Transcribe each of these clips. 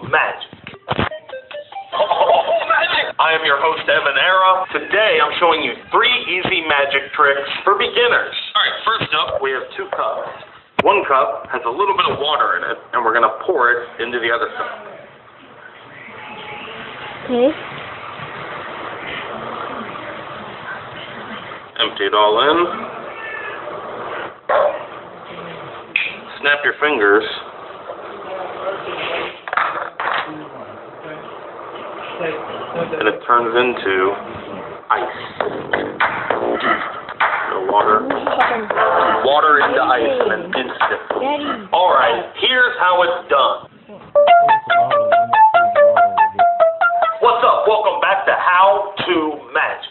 Magic. Magic! I am your host, Evan Era. Today, I'm showing you 3 easy magic tricks for beginners. All right, first up, we have 2 cups. One cup has a little bit of water in it, and we're going to pour it into the other cup. Okay. Empty it all in. Snap your fingers. And it turns into ice. The water into ice in an instant. Alright, here's how it's done. What's up? Welcome back to How to Magic.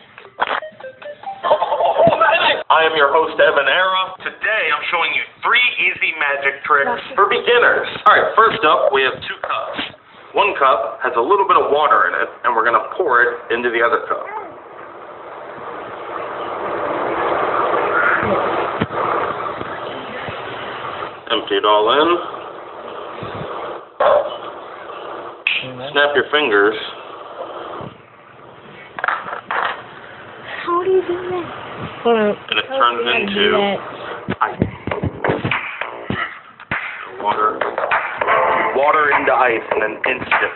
I am your host, Evan Era. Today, I'm showing you 3 easy magic tricks for beginners. Alright, first up, we have 2 cups. One cup has a little bit of water in it, and we're going to pour it into the other cup. Empty it all in. Snap your fingers. How do you do that? Hold on. And it turns into ice. Water into ice in an instant.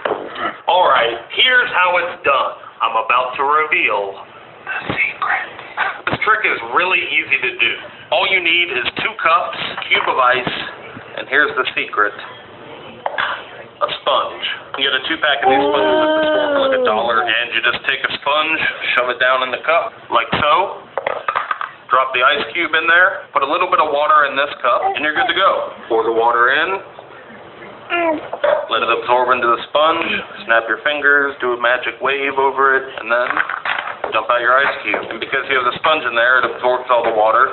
Alright, here's how it's done. I'm about to reveal the secret. This trick is really easy to do. All you need is 2 cups, a cube of ice, and here's the secret. A sponge. You get a 2-pack of these sponges at the store for like $1, and you just take a sponge, shove it down in the cup, like so. Drop the ice cube in there, put a little bit of water in this cup, and you're good to go. Pour the water in. Let it absorb into the sponge, snap your fingers, do a magic wave over it, and then dump out your ice cube. And because you have the sponge in there, it absorbs all the water,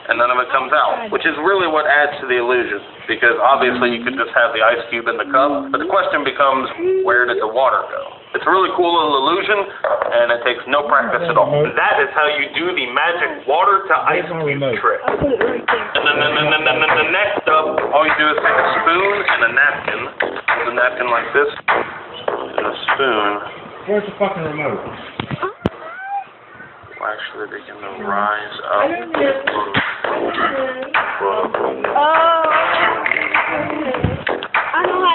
and none of it comes out, which is really what adds to the illusion, because obviously you could just have the ice cube in the cup, but the question becomes, where did the water go? It's a really cool little illusion, and it takes no practice at all. That is how you do the magic water to ice cube trick. I'll put it right there. And then next up, all you do is take a spoon and a napkin. Hold a napkin like this, and a spoon. Where's the fucking remote? Will actually begin to rise up.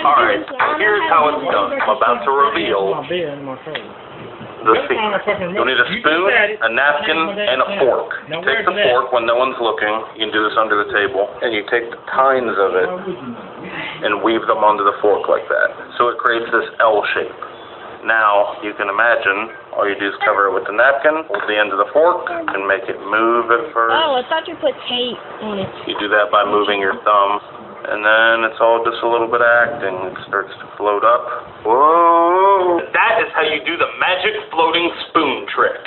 Alright, here's how it's done. I'm about to reveal the secret. You'll need a spoon, a napkin, and a fork. Take the fork when no one's looking. You can do this under the table. And you take the tines of it and weave them onto the fork like that. So it creates this L shape. Now, you can imagine, all you do is cover it with the napkin, hold the end of the fork, and make it move at first. Oh, I thought you put tape on it. You do that by moving your thumb. And then it's all just a little bit of acting. It starts to float up. Whoa! That is how you do the magic floating spoon trick.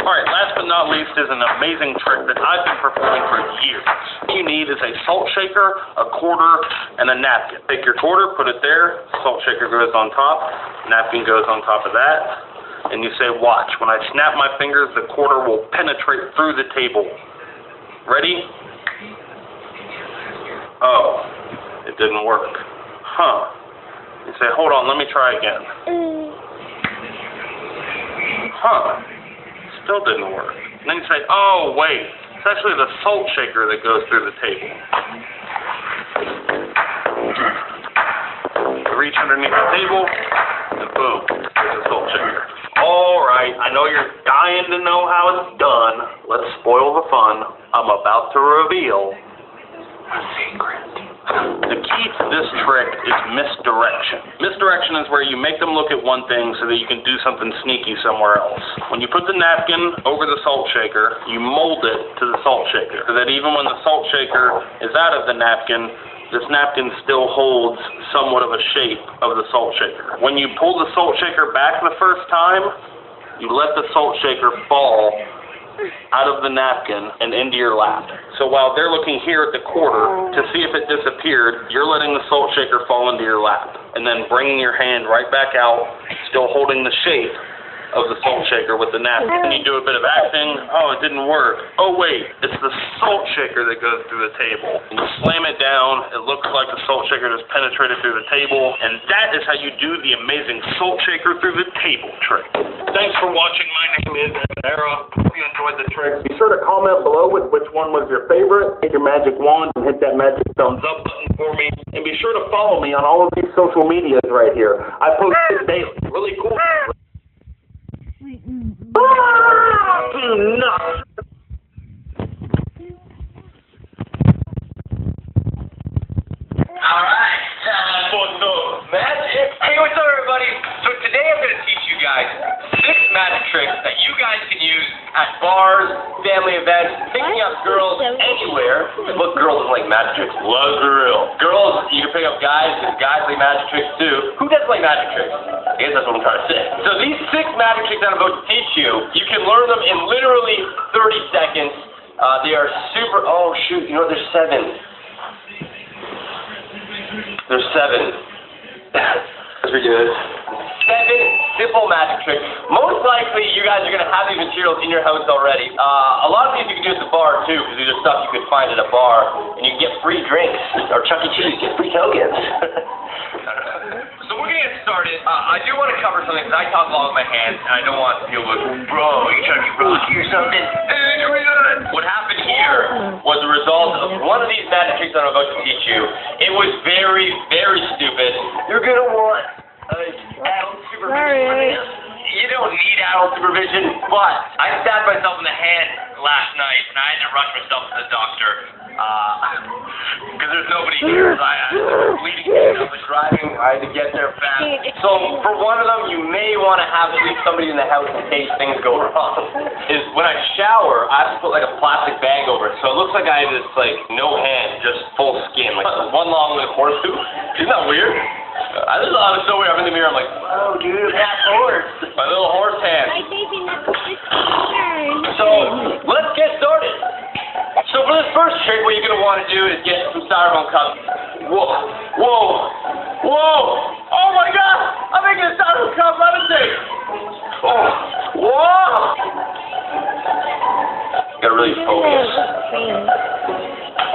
Alright, last but not least is an amazing trick that I've been performing for years. All you need is a salt shaker, a quarter, and a napkin. Take your quarter, put it there, salt shaker goes on top, napkin goes on top of that, and you say, watch, when I snap my fingers, the quarter will penetrate through the table. Ready? Oh, it didn't work. Huh. You say, hold on, let me try again. Huh. Still didn't work. And then you say, oh, wait. It's actually the salt shaker that goes through the table. You reach underneath the table, and boom, there's a salt shaker. Alright, I know you're dying to know how it's done. Let's spoil the fun. I'm about to reveal a secret. The key to this trick is misdirection. Misdirection is where you make them look at one thing so that you can do something sneaky somewhere else. When you put the napkin over the salt shaker, you mold it to the salt shaker, so that even when the salt shaker is out of the napkin, this napkin still holds somewhat of a shape of the salt shaker. When you pull the salt shaker back the first time, you let the salt shaker fall out of the napkin and into your lap. So while they're looking here at the quarter to see if it disappeared, you're letting the salt shaker fall into your lap, and then bringing your hand right back out, still holding the shape of the salt shaker with the napkin. Then you do a bit of acting. Oh, it didn't work. Oh, wait, it's the salt shaker that goes through the table. And you slam it down. It looks like the salt shaker just penetrated through the table. And that is how you do the amazing salt shaker through the table trick. Thanks for watching. My name is Era. Hope you enjoyed the trick. Be sure to comment below with which one was your favorite. Take your magic wand and hit that magic thumbs up button for me. And be sure to follow me on all of these social medias right here. I post it daily. Really cool. Nuts. Alright, magic. Hey, what's up, everybody? So today I'm going to teach you guys 6 magic tricks that you guys can use at bars, family events, picking up girls anywhere. Look, girls like magic tricks. Love girls. Girls, you can pick up guys, because guys like magic tricks too. Who doesn't like magic tricks? I guess that's what I'm trying to say. So these 6 magic tricks that I'm about to teach you, you can learn them in literally 30 seconds. They are super, oh shoot, you know what, there's 7. There's 7. That's pretty good. 7 simple magic tricks. Most likely, you guys are going to have these materials in your house already. A lot of these you can do at the bar, too, because these are stuff you could find at a bar, and you can get free drinks, or Chuck E. Cheese, get free tokens. So we're going to get started. I do want to cover something, because I talk a lot with my hands, and I don't want people to go, bro, you Chucky Rocky or something. What happened here was a result of one of these magic tricks that I'm about to teach you. It was very, very stupid. You're going to want adult supervision for this. You don't need adult supervision, but I stabbed myself in the hand last night, and I had to rush myself to the doctor. Because there's nobody here. I was bleeding out of driving. I had to get there fast. So for one of them, you may want to have at least somebody in the house in case things go wrong. Is when I shower, I have to put like a plastic bag over it, so it looks like I have this like no hand, just full skin, like one long little horse tooth. Isn't that weird? I was so weird. I'm in the mirror. I'm like, whoa, dude, that horse. My little horse hand. So let's get started. So for this first trick, what you're going to want to do is get some styrofoam cups. Whoa, whoa, whoa! Oh my God! I'm making a styrofoam cup levitate. Oh, whoa! Gotta really focus.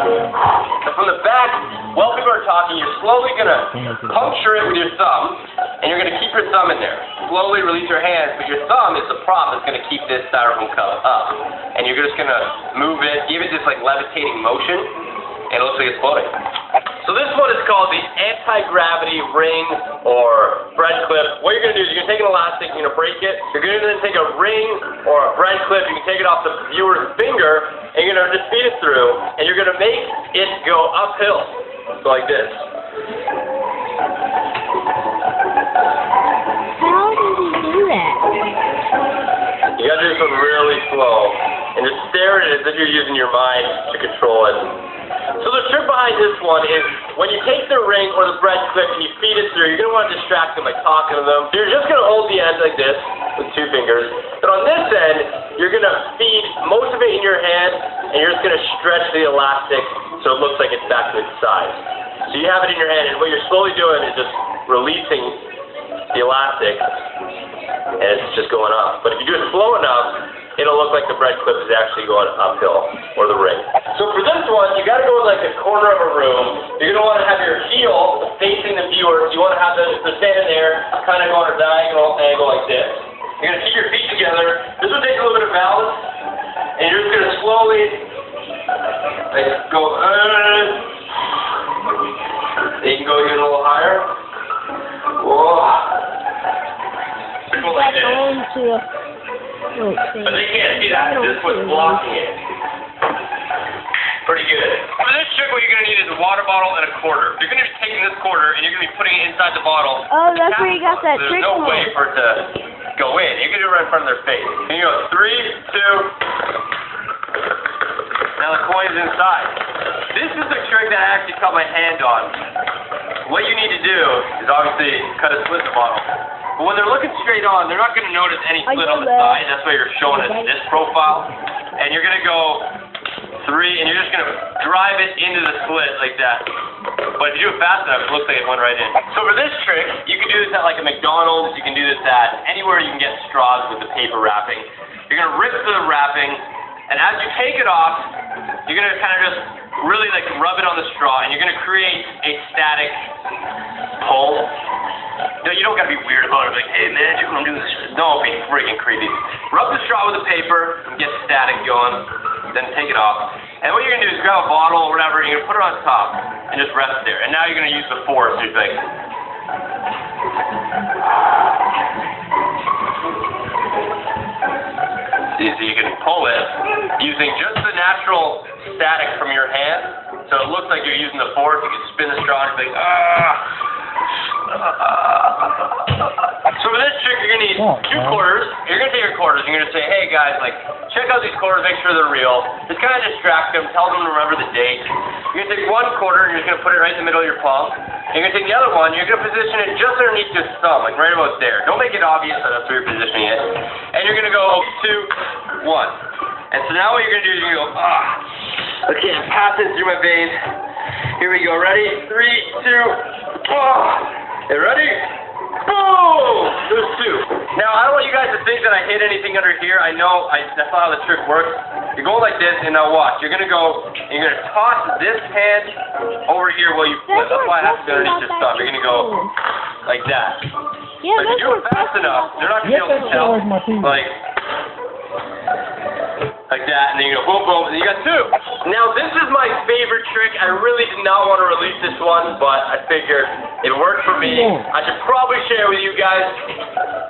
And from the back, while people are talking, you're slowly going to puncture it with your thumb, and you're going to keep your thumb in there. Slowly release your hands, but your thumb is the prop that's going to keep this styrofoam cup up. And you're just going to move it, give it this like levitating motion, and it looks like it's floating. So this one is called the anti-gravity ring or bread clip. What you're going to do is you're going to take an elastic, you're going to break it. You're going to then take a ring or a bread clip, you can take it off the viewer's finger, and you're going to just feed it through, and you're going to make it go uphill. So like this. How did he do that? You got to do this one really slow, and just stare at it as if you're using your mind to control it. So the trick behind this one is when you take the ring or the bread clip and you feed it through, you're going to want to distract them by talking to them. You're just going to hold the end like this with 2 fingers. But on this end, you're going to feed most of it in your hand, and you're just going to stretch the elastic so it looks like it's back to its size. So you have it in your hand, and what you're slowly doing is just releasing the elastic, and it's just going up. But if you do it slow enough, it'll look like the bread clip is actually going uphill, or the ring. So for this one, you got to go in like a corner of a room. You're going to want to have your heel facing the viewers. You want to have them, if they're standing there, kind of go on a diagonal angle like this. You're going to keep your feet together. This will take a little bit of balance, and you're just going to slowly like, go, you can go even a little higher. Whoa. Go like this. But they can't see that. This was blocking it. Pretty good. For this trick, what you're going to need is a water bottle and a quarter. You're going to be taking this quarter, and you're going to be putting it inside the bottle. Oh, that's where you got that There's trick no from. way for it to go in. You're going to do it right in front of their face. And you go 3, 2. Now the coin's inside. This is the trick that I actually cut my hand on. What you need to do is obviously cut a slit in the bottle. But when they're looking straight on, they're not going to notice any slit on the side. That's why you're showing a this profile. And you're going to go 3, and you're just going to drive it into the slit like that. But if you do it fast enough, it looks like it went right in. So for this trick, you can do this at like a McDonald's, you can do this at anywhere you can get straws with the paper wrapping. You're going to rip the wrapping, and as you take it off, you're going to kind of just really like rub it on the straw, and you're going to create a static pull. No, you don't got to be weird about it. Like, hey man, you want to do this? Don't be freaking creepy. Rub the straw with the paper and get static going. Then take it off. And what you're going to do is grab a bottle or whatever, and you're going to put it on top and just rest it there. And now you're going to use the force. You're like, so you can pull it using just the natural static from your hand. So it looks like you're using the force. You can spin the straw and be like, So for this trick, you're going to need 2 quarters. You're going to take your quarters. You're going to say, hey guys, like, check out these quarters, make sure they're real. Just kind of distract them, tell them to remember the date. You're going to take 1 quarter and you're just going to put it right in the middle of your palm. You're going to take the other one, you're going to position it just underneath your thumb, like right about there. Don't make it obvious that that's where you're positioning it. And you're going to go 2, 1. And so now what you're going to do is you're going to go, okay, I'm passing through my veins. Here we go, ready? 3, 2, You ready? Boom! There's 2. Now, I don't want you guys to think that I hit anything under here. I know, that's not how the trick works. You're going like this, and now watch. You're going to go, and you're going to toss this hand over here while you flip. That's why I have to go underneath your thumb. You're going to go like that. Yeah, but if you do it fast enough, they're not going to be able to tell. Like that, and then you go boom, boom, and you got 2. Now, this is my favorite trick. I really did not want to release this one, but I figured it worked for me. I should probably share with you guys.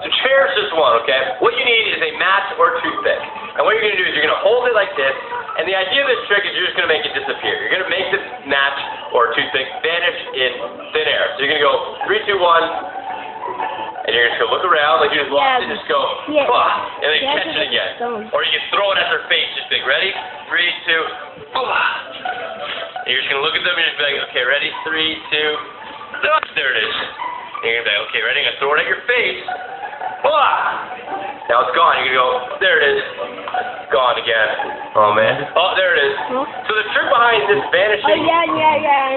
So cherish this one, okay? What you need is a match or toothpick. And what you're going to do is you're going to hold it like this, and the idea of this trick is you're just going to make it disappear. You're going to make this match or toothpick vanish in thin air. So you're going to go 3, 2, 1. And you're just going to look around like you just lost it, just go, and then catch it again. Or you can throw it at their face, just big. Ready? 3, 2, and you're just going to look at them and just be like, okay, ready? 3, 2, there it is. And you're going to be like, okay, ready? I'm going to throw it at your face. Now it's gone. You're going to go, there it is. Gone again. Oh, man. Oh, there it is. So the trick behind this vanishing I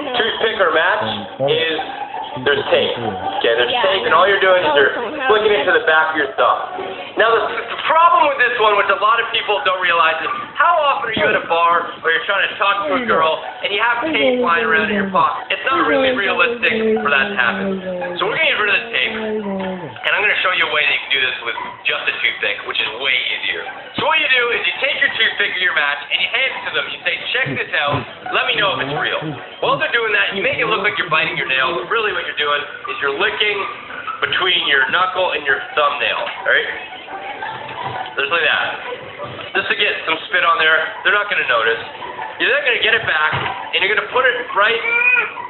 know. toothpick or match is there's tape. Okay, there's tape, and all you're doing is you're flicking it to the back of your thumb. Now, the problem with this one, which a lot of people don't realize, is how often are you at a bar where you're trying to talk to a girl and you have tape lying around in your pocket? It's not really realistic for that to happen. So we're going to get rid of the tape, and I'm going to show you a way that you can do this with just a toothpick, which is way easier. So what you do is you take your toothpick or your match and you hand it to them. You say, check this out. Let me know if it's real. While they're doing that, you make it look like you're biting your nail, but really what you're doing is you're licking between your knuckle and your thumbnail, alright? Just like that. Just to get some spit on there, they're not going to notice. You're then going to get it back, and you're going to put it right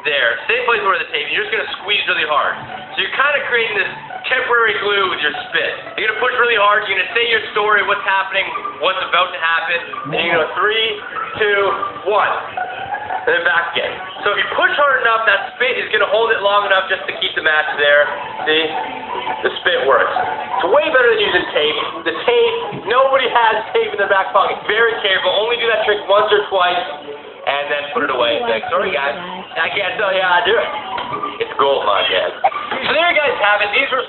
there, same place where the tape, and you're just going to squeeze really hard. So you're kind of creating this temporary glue with your spit. You're going to push really hard, you're going to say your story, what's happening, what's about to happen, and you're going to go 3, 2, 1. And then back again. So if you push hard enough, that spit is going to hold it long enough just to keep the match there. See? The spit works. It's way better than using tape. The tape, nobody has tape in their back pocket. Very careful. Only do that trick once or twice, and then put it away. Like, sorry guys, I can't tell you how to do it. It's gold, my guys. So there you guys have it. These are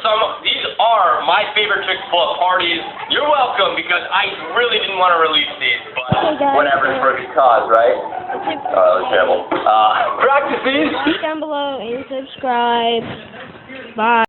my favorite tricks to pull at parties. You're welcome, because I really didn't want to release these, but whatever, it's for a good cause, right? That was terrible. Practice these. Click down below and subscribe. Bye.